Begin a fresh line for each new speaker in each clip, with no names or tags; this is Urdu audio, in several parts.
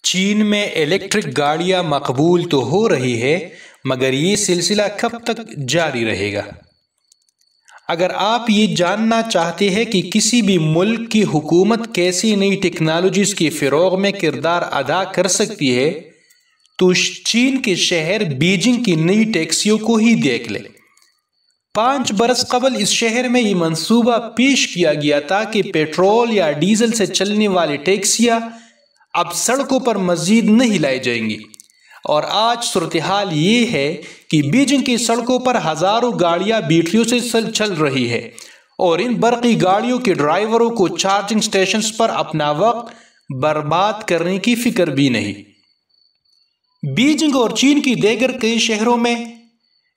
چین میں الیکٹرک گاڑیاں مقبول تو ہو رہی ہے مگر یہ سلسلہ کب تک جاری رہے گا؟ اگر آپ یہ جاننا چاہتے ہیں کہ کسی بھی ملک کی حکومت کیسی نئی ٹیکنالوجیز کے فروغ میں کردار ادا کر سکتی ہے تو چین کے شہر بیجنگ کی نئی ٹیکسیوں کو ہی دیکھ لیں۔ 5 برس قبل اس شہر میں یہ منصوبہ پیش کیا گیا تھا کہ پیٹرول یا ڈیزل سے چلنے والی ٹیکسیاں اب سڑکوں پر مزید نہیں لائی جائیں گی، اور آج صورتحال یہ ہے کہ بیجنگ کی سڑکوں پر ہزاروں گاڑیاں بیٹریوں سے چل رہی ہے، اور ان برقی گاڑیوں کے ڈرائیوروں کو چارجنگ سٹیشنز پر اپنا وقت برباد کرنے کی فکر بھی نہیں۔ بیجنگ اور چین کی دیگر کئی شہروں میں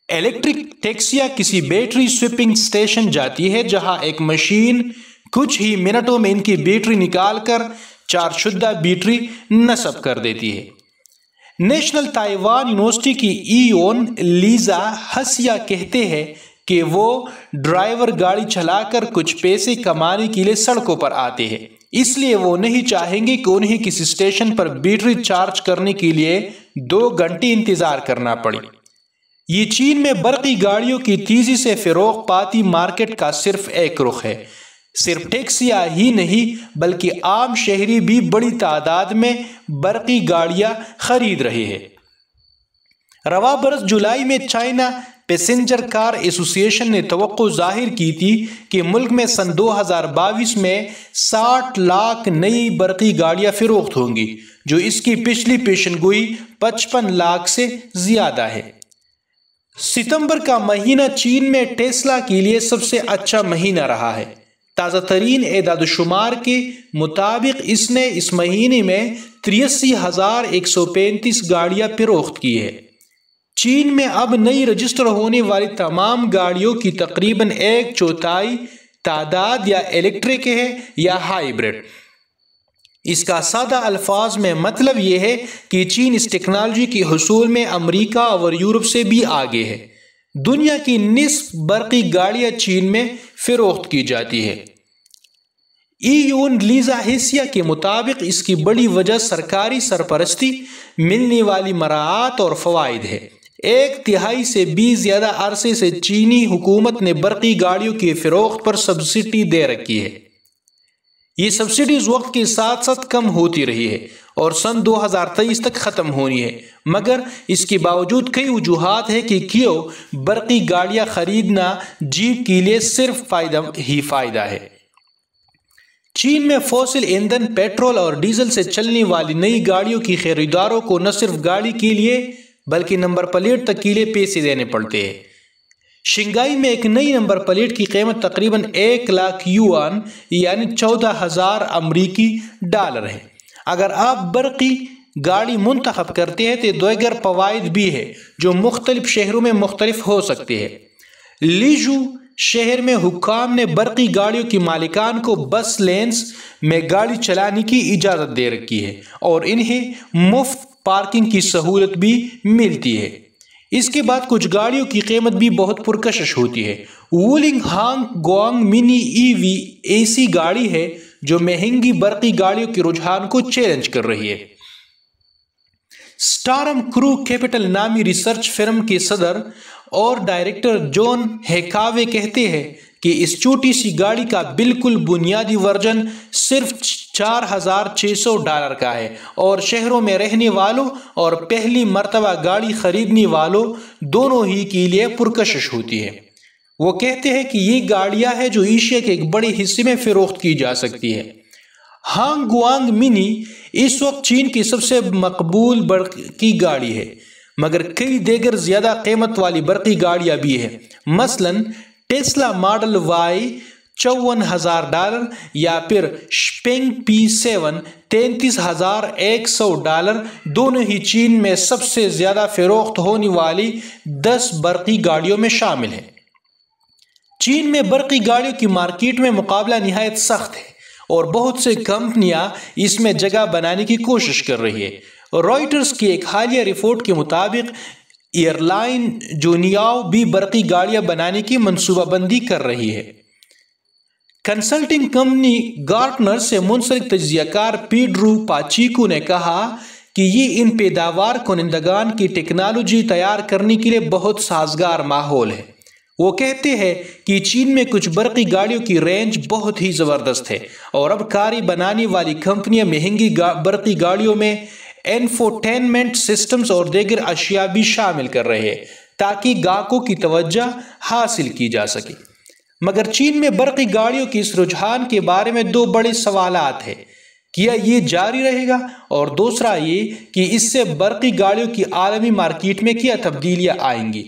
الیکٹرک ٹیکسیاں کسی بیٹری سویپنگ سٹیشن جاتی ہے، جہاں ایک مشین کچھ ہی منٹوں میں ان کی بیٹری نکال کر چارج شدہ بیٹری نصب کر دیتی ہے۔ نیشنل تائیوان یونیورسٹی کی ایون لیزا ہسیا کہتے ہیں کہ وہ ڈرائیور گاڑی چلا کر کچھ پیسے کمانے کے لیے سڑکوں پر آتے ہیں، اس لیے وہ نہیں چاہیں گے کہ انہیں کسی اسٹیشن پر بیٹری چارج کرنے کے لیے 2 گھنٹے انتظار کرنا پڑے۔ یہ چین میں برقی گاڑیوں کی تیزی سے فروغ پاتی مارکیٹ کا صرف ایک رخ ہے۔ صرف ٹیکسیاں ہی نہیں بلکہ عام شہری بھی بڑی تعداد میں برقی گاڑیاں خرید رہے ہیں۔ رواں برس جولائی میں چائنا پیسنجر کار ایسوسی ایشن نے توقع ظاہر کی تھی کہ ملک میں سن 2022 میں 60 لاکھ نئی برقی گاڑیاں فروخت ہوں گی، جو اس کی پچھلی پیشن گوئی 55 لاکھ سے زیادہ ہے۔ ستمبر کا مہینہ چین میں ٹیسلا کے لیے سب سے اچھا مہینہ رہا ہے۔ تازہ ترین اعداد و شمار کے مطابق اس نے اس مہینے میں 83,135 گاڑیاں فروخت کی ہے۔ چین میں اب نئی رجسٹر ہونے والی تمام گاڑیوں کی تقریباً 1/4 تعداد یا الیکٹرک ہے یا ہائیبرڈ۔ اس کا سادہ الفاظ میں مطلب یہ ہے کہ چین اس ٹیکنالوجی کے حصول میں امریکہ اور یورپ سے بھی آگے ہے۔ دنیا کی نصف برقی گاڑیاں چین میں فروخت کی جاتی ہے۔ ایون لیزا ہسیا کے مطابق اس کی بڑی وجہ سرکاری سرپرستی، ملنے والی مراعات اور فوائد ہے۔ 1/3 سے بھی زیادہ عرصے سے چینی حکومت نے برقی گاڑیوں کی فروخت پر سبسڈی دے رکھی ہے۔ یہ سبسڈیز وقت کے ساتھ ساتھ کم ہوتی رہی ہے اور سن 2023 تک ختم ہونی ہے، مگر اس کے باوجود کئی وجوہات ہیں کہ کیوں برقی گاڑیاں خریدنا جیب کے لیے صرف فائدہ ہے۔ چین میں فوسل ایندھن پیٹرول اور ڈیزل سے چلنے والی نئی گاڑیوں کی خریداروں کو نہ صرف گاڑی کے لیے بلکہ نمبر پلیٹ تک کے لیے پیسے دینے پڑتے ہیں۔ شنگھائی میں ایک نئی نمبر پلیٹ کی قیمت تقریباً 1 لاکھ یوان یعنی 14,000 امریکی ڈالر ہے۔ اگر آپ برقی گاڑی منتخب کرتے ہیں تو دیگر فوائد بھی ہے جو مختلف شہروں میں مختلف ہو سکتے ہیں۔ لیجو شہر میں حکام نے برقی گاڑیوں کی مالکان کو بس لینز میں گاڑی چلانے کی اجازت دے رکھی ہے اور انہیں مفت پارکنگ کی سہولت بھی ملتی ہے۔ اس کے بعد کچھ گاڑیوں کی قیمت بھی بہت پرکشش ہوتی ہے۔ وولنگ ہانگ گوانگ منی EV ایسی گاڑی ہے جو مہنگی برقی گاڑیوں کے رجحان کو چیلنج کر رہی ہے۔ سٹارم کرو کیپٹل نامی ریسرچ فرم کے صدر اور ڈائریکٹر جون ہیکاوے کہتے ہیں کہ اس چھوٹی سی گاڑی کا بالکل بنیادی ورژن صرف $4,600 کا ہے اور شہروں میں رہنے والوں اور پہلی مرتبہ گاڑی خریدنے والوں دونوں ہی کے لیے پرکشش ہوتی ہے۔ وہ کہتے ہیں کہ یہ گاڑیاں ہیں جو ایشیا کے ایک بڑے حصے میں فروخت کی جا سکتی ہے۔ ہانگ گوانگ منی اس وقت چین کی سب سے مقبول برقی گاڑی ہے، مگر کئی دیگر زیادہ قیمت والی برقی گاڑیاں بھی ہیں۔ مثلاً ٹیسلا ماڈل وائی $54,000 یا پھر شپنگ P7 $33,100 دونوں ہی چین میں سب سے زیادہ فروخت ہونے والی 10 برقی گاڑیوں میں شامل ہیں۔ چین میں برقی گاڑیوں کی مارکیٹ میں مقابلہ نہایت سخت ہے اور بہت سے کمپنیاں اس میں جگہ بنانے کی کوشش کر رہی ہے۔ رائٹرز کی ایک حالیہ رپورٹ کے مطابق ایئر لائن جونیاو بھی برقی گاڑیاں بنانے کی منصوبہ بندی کر رہی ہے۔ کنسلٹنگ کمپنی گارٹنر سے منسلک تجزیہ کار پیڈرو پاچیکو نے کہا کہ یہ ان پیداوار کنندگان کی ٹیکنالوجی تیار کرنے کے لیے بہت سازگار ماحول ہے۔ وہ کہتے ہیں کہ چین میں کچھ برقی گاڑیوں کی رینج بہت ہی زبردست ہے اور اب کاری بنانے والی کمپنیاں مہنگی برقی گاڑیوں میں انفوٹینمنٹ سسٹمز اور دیگر اشیاء بھی شامل کر رہے ہیں تاکہ گاہکوں کی توجہ حاصل کی جا سکے۔ مگر چین میں برقی گاڑیوں کی اس رجحان کے بارے میں دو بڑے سوالات ہیں۔ کیا یہ جاری رہے گا؟ اور دوسرا یہ کہ اس سے برقی گاڑیوں کی عالمی مارکیٹ میں کیا تبدیلیاں آئیں گی؟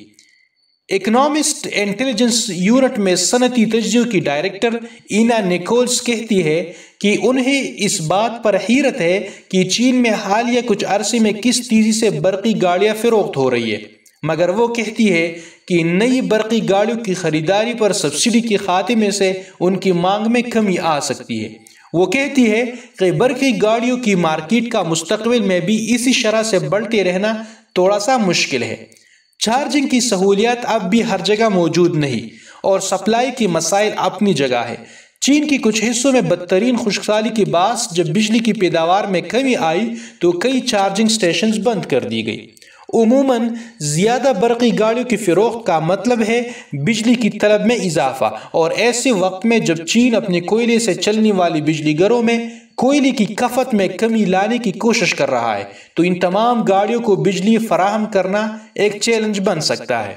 اکنامسٹ انٹیلیجنس یونٹ میں صنعتی تجزیوں کی ڈائریکٹر اینا نیکولز کہتی ہے کہ انہیں اس بات پر حیرت ہے کہ چین میں حالیہ کچھ عرصے میں کس تیزی سے برقی گاڑیاں فروخت ہو رہی ہے، مگر وہ کہتی ہے کہ نئی برقی گاڑیوں کی خریداری پر سبسڈی کے خاتمے سے ان کی مانگ میں کمی آ سکتی ہے۔ وہ کہتی ہے کہ برقی گاڑیوں کی مارکیٹ کا مستقبل میں بھی اسی شرح سے بڑھتے رہنا تھوڑا سا مشکل ہے۔ چارجنگ کی سہولیات اب بھی ہر جگہ موجود نہیں اور سپلائی کی مسائل اپنی جگہ ہے۔ چین کی کچھ حصوں میں بدترین خشک سالی کے باعث جب بجلی کی پیداوار میں کمی آئی تو کئی چارجنگ سٹیشنز بند کر دی گئی۔ عموماً زیادہ برقی گاڑیوں کی فروخت کا مطلب ہے بجلی کی طلب میں اضافہ، اور ایسے وقت میں جب چین اپنے کوئلے سے چلنے والی بجلی گھروں میں کوئلے کی کھپت میں کمی لانے کی کوشش کر رہا ہے تو ان تمام گاڑیوں کو بجلی فراہم کرنا ایک چیلنج بن سکتا ہے۔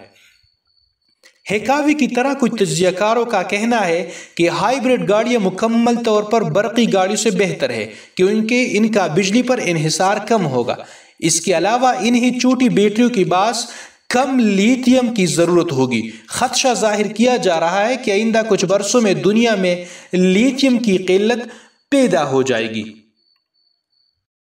ہیکاوی کی طرح کچھ تجزیہ کاروں کا کہنا ہے کہ ہائیبرڈ گاڑیاں مکمل طور پر برقی گاڑیوں سے بہتر ہے کیونکہ ان کا بجلی پر انحصار کم ہوگا۔ اس کے علاوہ انہیں چھوٹی بیٹریوں کے باعث کم لیتھیم کی ضرورت ہوگی۔ خدشہ ظاہر کیا جا رہا ہے کہ آئندہ کچھ برسوں میں دنیا میں لیتھیم کی قلت پیدا ہو جائے گی۔